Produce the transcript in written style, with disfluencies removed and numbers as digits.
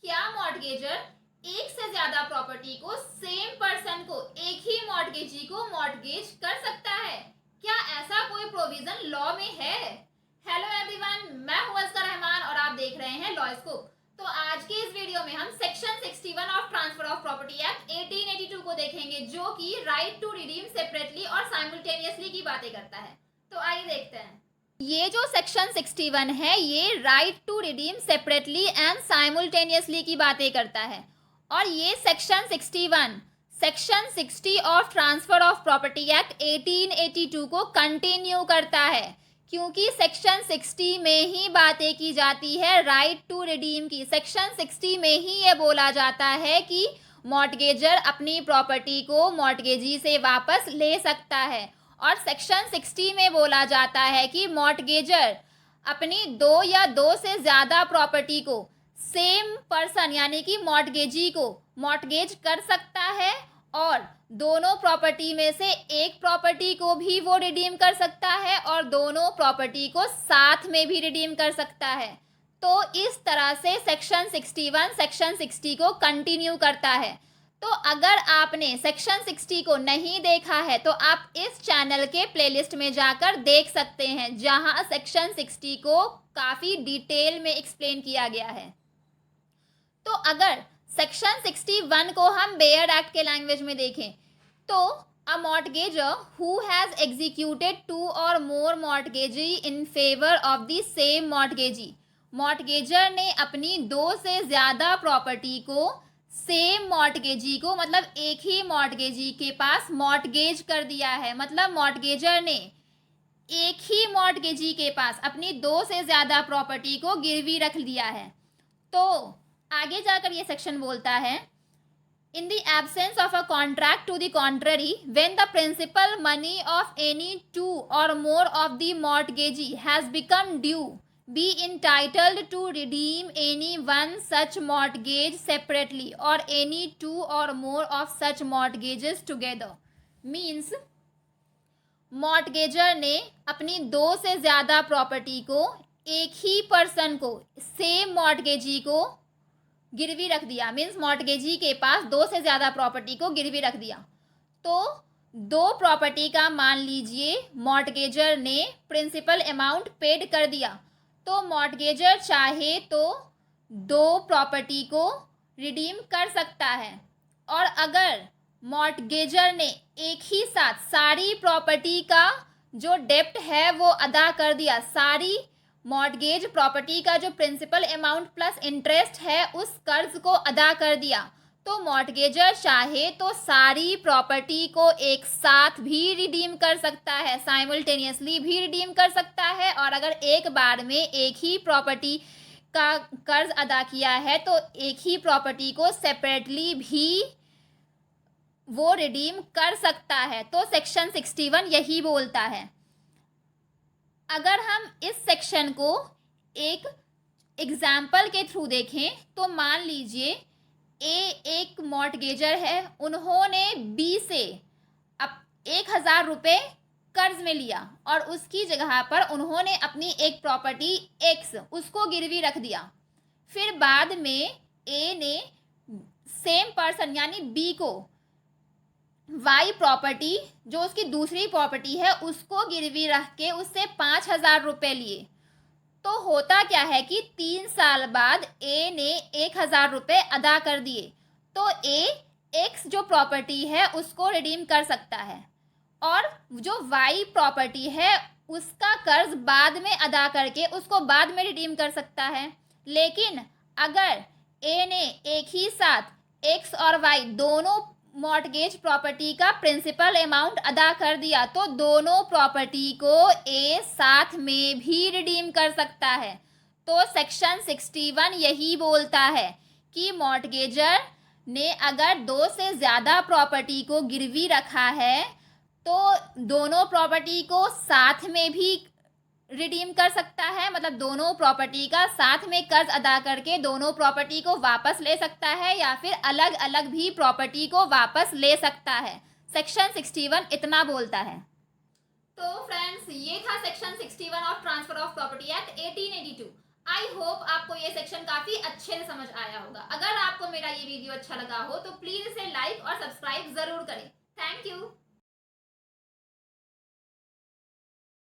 क्या मॉर्टगेजर एक से ज्यादा प्रॉपर्टी को सेम पर्सन को एक ही मॉर्टगेजी को मॉर्टगेज कर सकता है? क्या ऐसा कोई प्रोविजन लॉ में है? हेलो एवरीवन, मैं हूं अस्कर रहमान और आप देख रहे हैं लॉ स्कूप। तो आज के इस वीडियो में हम section 61 of transfer of property act 1882 को देखेंगे, जो कि राइट टू रिडीम सेपरेटली और साइमल्टेनियसली की बातें करता है। तो आइए देखते हैं। ये जो सेक्शन 61 है ये right to redeem separately and simultaneously की बातें करता है। और ये section 61 section 60 of transfer of property act 1882 को कंटिन्यू करता है, क्योंकि सेक्शन 60 में ही बातें की जाती है राइट टू रिडीम की। सेक्शन 60 में ही ये बोला जाता है कि मॉर्टगेजर अपनी प्रॉपर्टी को मॉर्टगेजी से वापस ले सकता है। और सेक्शन 60 में बोला जाता है कि मॉर्टगेजर अपनी दो या दो से ज़्यादा प्रॉपर्टी को सेम पर्सन यानी कि मॉर्टगेजी को मॉर्टगेज कर सकता है, और दोनों प्रॉपर्टी में से एक प्रॉपर्टी को भी वो रिडीम कर सकता है और दोनों प्रॉपर्टी को साथ में भी रिडीम कर सकता है। तो इस तरह से सेक्शन 61 सेक्शन 60 को कंटिन्यू करता है। तो अगर आपने सेक्शन 60 को नहीं देखा है तो आप इस चैनल के प्लेलिस्ट में जाकर देख सकते हैं, जहां सेक्शन 60 को काफ़ी डिटेल में एक्सप्लेन किया गया है। तो अगर सेक्शन 61 को हम बेयर एक्ट के लैंग्वेज में देखें तो a mortgagor who has executed 2 or more mortgagee in favour of the same mortgagee, mortgagor ने अपनी दो से ज़्यादा प्रॉपर्टी को सेम मॉर्टगेजी को मतलब एक ही मॉर्टगेजी के पास मॉर्टगेज कर दिया है। मतलब मॉर्टगेजर ने एक ही मॉर्टगेजी के पास अपनी दो से ज़्यादा प्रॉपर्टी को गिरवी रख दिया है। तो आगे जाकर ये सेक्शन बोलता है, in the absence of a contract to the contrary, when the principal money of any two or more of the mortgagee has become due, be entitled to redeem any one such mortgage separately or any two or more of such mortgages together। Means मॉर्टगेजर ने अपनी दो से ज़्यादा property को एक ही person को same मॉर्टगेजी को गिरवी रख दिया। मीन्स मॉर्टगेजी के पास दो से ज़्यादा प्रॉपर्टी को गिरवी रख दिया। तो दो प्रॉपर्टी का मान लीजिए मॉर्टगेजर ने प्रिंसिपल अमाउंट पेड कर दिया, तो मॉर्टगेजर चाहे तो दो प्रॉपर्टी को रिडीम कर सकता है। और अगर मॉर्टगेजर ने एक ही साथ सारी प्रॉपर्टी का जो डेप्ट है वो अदा कर दिया, सारी मॉर्टगेज प्रॉपर्टी का जो प्रिंसिपल अमाउंट प्लस इंटरेस्ट है उस कर्ज को अदा कर दिया, तो मॉर्टगेजर चाहे तो सारी प्रॉपर्टी को एक साथ भी रिडीम कर सकता है, साइमल्टेनियसली भी रिडीम कर सकता है। और अगर एक बार में एक ही प्रॉपर्टी का कर्ज अदा किया है तो एक ही प्रॉपर्टी को सेपरेटली भी वो रिडीम कर सकता है। तो सेक्शन 61 यही बोलता है। अगर हम इस सेक्शन को एक एग्जाम्पल के थ्रू देखें तो मान लीजिए एक मॉर्टगेजर है, उन्होंने बी से अब 1000 रुपये कर्ज में लिया और उसकी जगह पर उन्होंने अपनी एक प्रॉपर्टी एक्स उसको गिरवी रख दिया। फिर बाद में ए ने सेम पर्सन यानी बी को वाई प्रॉपर्टी जो उसकी दूसरी प्रॉपर्टी है उसको गिरवी रख के उससे 5000 रुपये लिए। तो होता क्या है कि 3 साल बाद ए ने 1000 रुपये अदा कर दिए, तो ए एक्स जो प्रॉपर्टी है उसको रिडीम कर सकता है और जो वाई प्रॉपर्टी है उसका कर्ज बाद में अदा करके उसको बाद में रिडीम कर सकता है। लेकिन अगर ए ने एक ही साथ एक्स और वाई दोनों मॉर्टगेज प्रॉपर्टी का प्रिंसिपल अमाउंट अदा कर दिया, तो दोनों प्रॉपर्टी को ए साथ में भी रिडीम कर सकता है। तो सेक्शन 61 यही बोलता है कि मॉर्टगेजर ने अगर दो से ज़्यादा प्रॉपर्टी को गिरवी रखा है तो दोनों प्रॉपर्टी को साथ में भी रिडीम कर सकता है, मतलब दोनों प्रॉपर्टी का साथ में कर्ज अदा करके दोनों प्रॉपर्टी को वापस ले सकता है या फिर अलग अलग भी प्रॉपर्टी को वापस ले सकता है। सेक्शन 61 इतना बोलता है। तो फ्रेंड्स, ये था section 61 of transfer of property act 1882। I hope आपको ये सेक्शन काफी अच्छे से समझ आया होगा। अगर आपको मेरा ये वीडियो अच्छा लगा हो तो प्लीज इसे लाइक और सब्सक्राइब जरूर करें। Thank you.